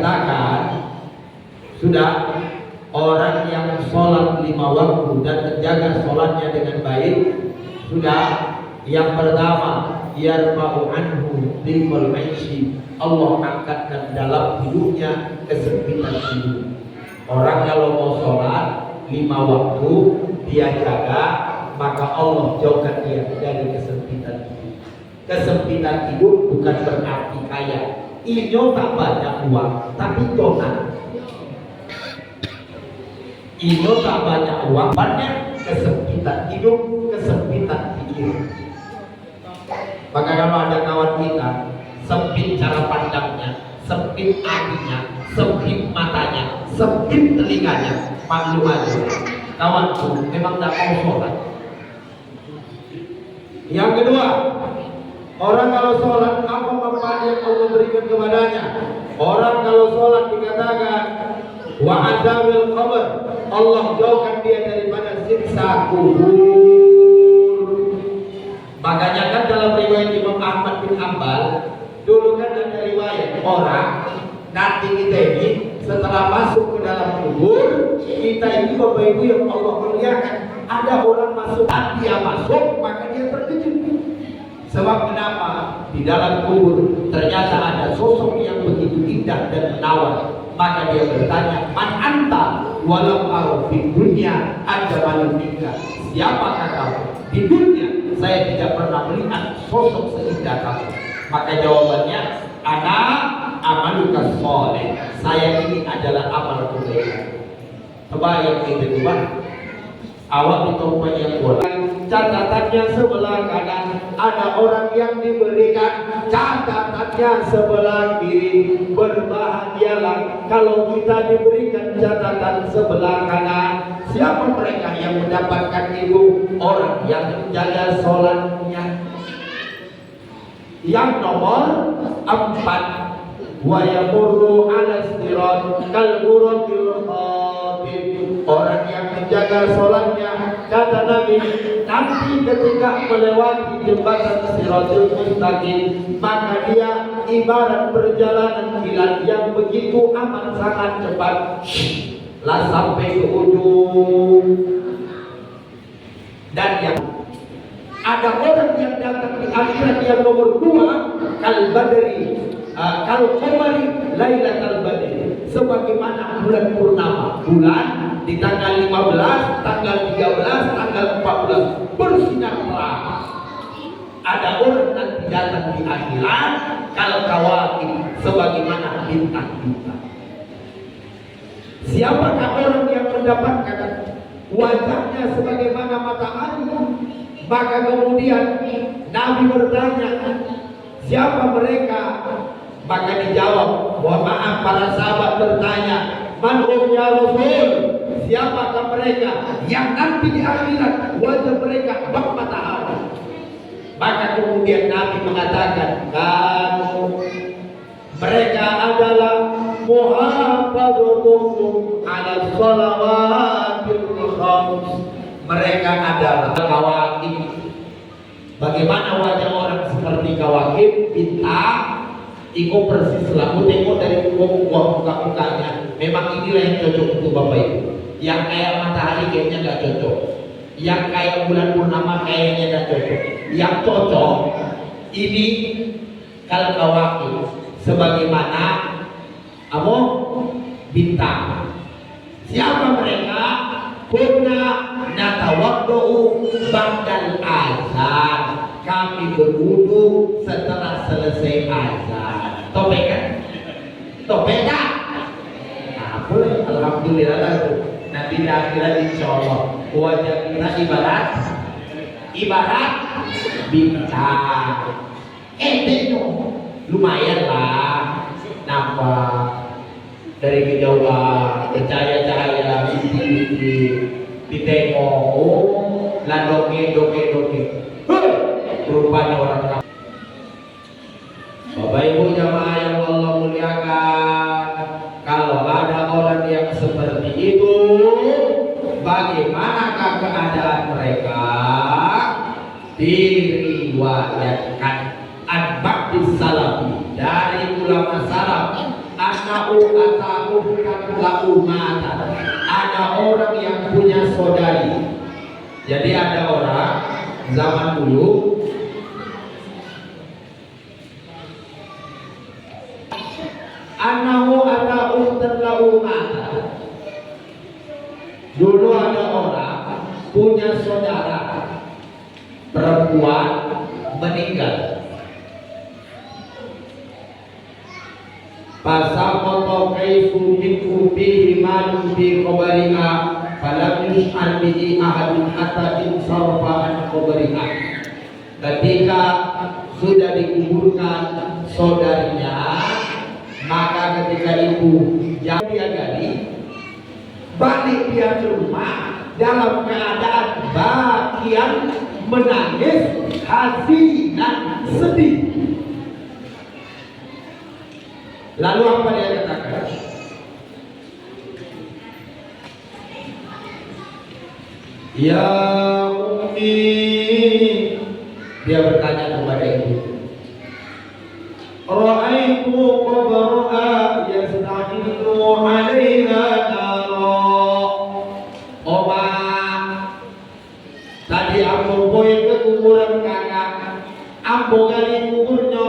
katakan sudah orang yang sholat 5 waktu dan menjaga sholatnya dengan baik, sudah yang pertama yarfa'u anhu dhiqal aishi, Allah angkatkan dalam hidupnya kesempitan hidup. Orang kalau mau sholat 5 waktu dia jaga, maka Allah jauhkan dia dari kesempitan hidup. Kesempitan hidup bukan berarti kaya. Inyo tak banyak uang, tapi donan. Inyo tak banyak uang, banyak kesempitan hidup, kesempitan pikir. Maka kalau ada kawan kita sempit cara pandangnya, sempit hatinya, sempit matanya, sempit telinganya, maklum aja, kawanku memang tak mau sholat. Yang kedua, orang kalau sholat apa manfaat yang Allah berikan kepadanya? Orang kalau sholat dikatakan wa adzabil qabr, Allah jauhkan dia daripada siksa kubur. Makanya kan dalam riwayat Imam Ahmad bin Hanbal, dulu kan ada riwayat orang nanti kita ini setelah masuk ke dalam kubur, kita ini Bapak Ibu yang Allah muliakan, ada orang masuk, dia masuk maka dia terkejut. Sebab kenapa? Di dalam kubur ternyata ada sosok yang begitu indah dan menawan. Maka dia bertanya, man anta walau arufin dunia ada manusia. Siapakah kamu? Di dunia saya tidak pernah melihat sosok seindah kamu. Maka jawabannya, ana amaluka sholeh. Saya ini adalah amal kebaikan. Kebayang itu coba. Awak ditumpahnya bola. Catatannya sebelah kanan, ada orang yang diberikan catatannya sebelah kiri. Berbahagialah kalau kita diberikan catatan sebelah kanan. Siapa mereka yang mendapatkan itu? Orang yang menjaga sholatnya. Yang nomor 4, wa yamurru 'ala sirat kal muraqil khatib. Orang yang menjaga sholatnya, kata Nabi, nanti ketika melewati jembatan Siratul Mustaqim, maka dia ibarat perjalanan kilat yang begitu amat sangat cepat, lah sampai ke ujung. Dan yang ada orang yang datang di akhirat yang nomor 2, kal badri, kal qamari lailatul badri, sebagaimana bulan purnama. Bulan di tanggal 15, tanggal 13, tanggal 14 bersinar terang. Ada orang nanti datang di akhirat kal kawakib, sebagaimana bintang-bintang. Siapakah orang yang mendapatkan wajahnya sebagaimana matahari? Maka kemudian Nabi bertanya, siapa mereka? Maka dijawab, mohon maaf, para sahabat bertanya, man hum ya Rasul? Siapakah mereka yang nanti di akhirat wajah mereka bak matahari? Maka kemudian Nabi mengatakan, mereka adalah muhafadzatuhum 'ala shalawatil khams. Mereka adalah kawakib. Bagaimana wajah orang seperti kawakib? Bintang. Iko persis lah. Tengok dari muka-mukanya. Memang inilah yang cocok untuk Bapak Ibu. Yang kayak matahari kayaknya nggak cocok. Yang kayak bulan purnama kayaknya nggak cocok. Yang cocok ini kalau kawakib, sebagaimana bintang. Siapa mereka? Kunna natawaddu ba'dal azan. Kami berwudu setelah selesai azan. Topeng kan? Topeng tak? Nah, boleh. Alhamdulillah lah. Nanti di akhirat insyaallah wajah kita ibarat bintang. Tengok, lumayan lah. Nampak dari kejauhan, bercahaya-cahaya, ditengok, lah doke. Rupanya orang kafir. Bapak Ibu jamaah yang Allah muliakan, kalau ada orang yang seperti itu, bagaimanakah keadaan mereka? Diriwayatkan an-ba'dis salafi, dari ulama salaf, Anau atau mata. Ada orang yang punya saudari. Jadi ada orang zaman dulu anau atau mata. Dulu ada orang punya saudara perempuan meninggal. Pasamoto kaifu minhu bihi malun bi qabariha falam yus'al bihi ahadun hatta insarfa an qabariha. Ketika sudah dikuburkan saudarinya, maka ketika itu dia gali balik dia ke rumah dalam keadaan bagian menangis, hasil dan sedih. Lalu apa dia katakan? Ya Ummi, dia bertanya kepada ibu. Ra'aitu qabraha yasta'inu 'alaiha nara. Oma, tadi ambo boy ke kuburan kakak, ambo gali kuburnya,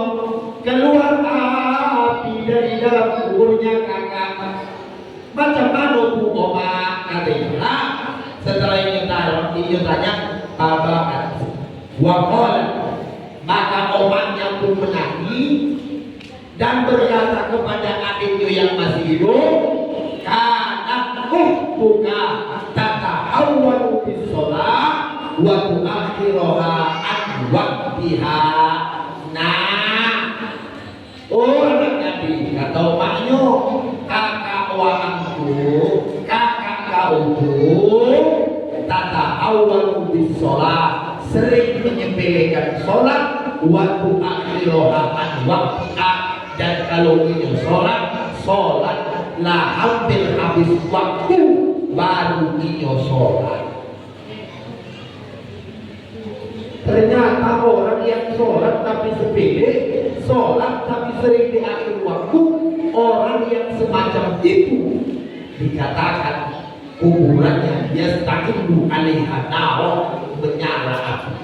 keluar api dari dalam kuburnya kakak. Macam mana bu oma? Katanya. Setelah ini tanya apa? Wakol, maka omanya pun menangis dan berkata kepada adiknya yang masih hidup, karena buka tatahawwalu bis shalah wa tu'akhiruha an waqtiha. Nah, oh anak Nabi kata omaknya, kakak kauku tatahawwalu bis shalah, sering menyepelekan sholat, waktu akhiroha an waqtiha, dan kalau ini sholat lah hampir habis waktu baru ini sholat. Ternyata orang yang sholat tapi sepele, sholat tapi sering di akhir waktu, orang yang semacam itu dikatakan kuburannya yasta'inu 'alaiha nar, menyala api.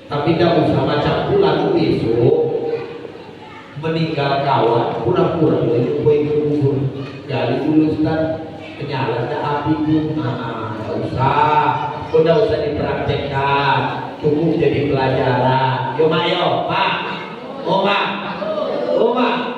Tapi tidak usah macam pulang besok meninggal kawan pura-pura itu kue kubur gali dulu Ustaz, menyala ada api itu. Tidak usah, udah usah dipraktekkan, cukup jadi pelajaran. Yo mak, yo pak, oma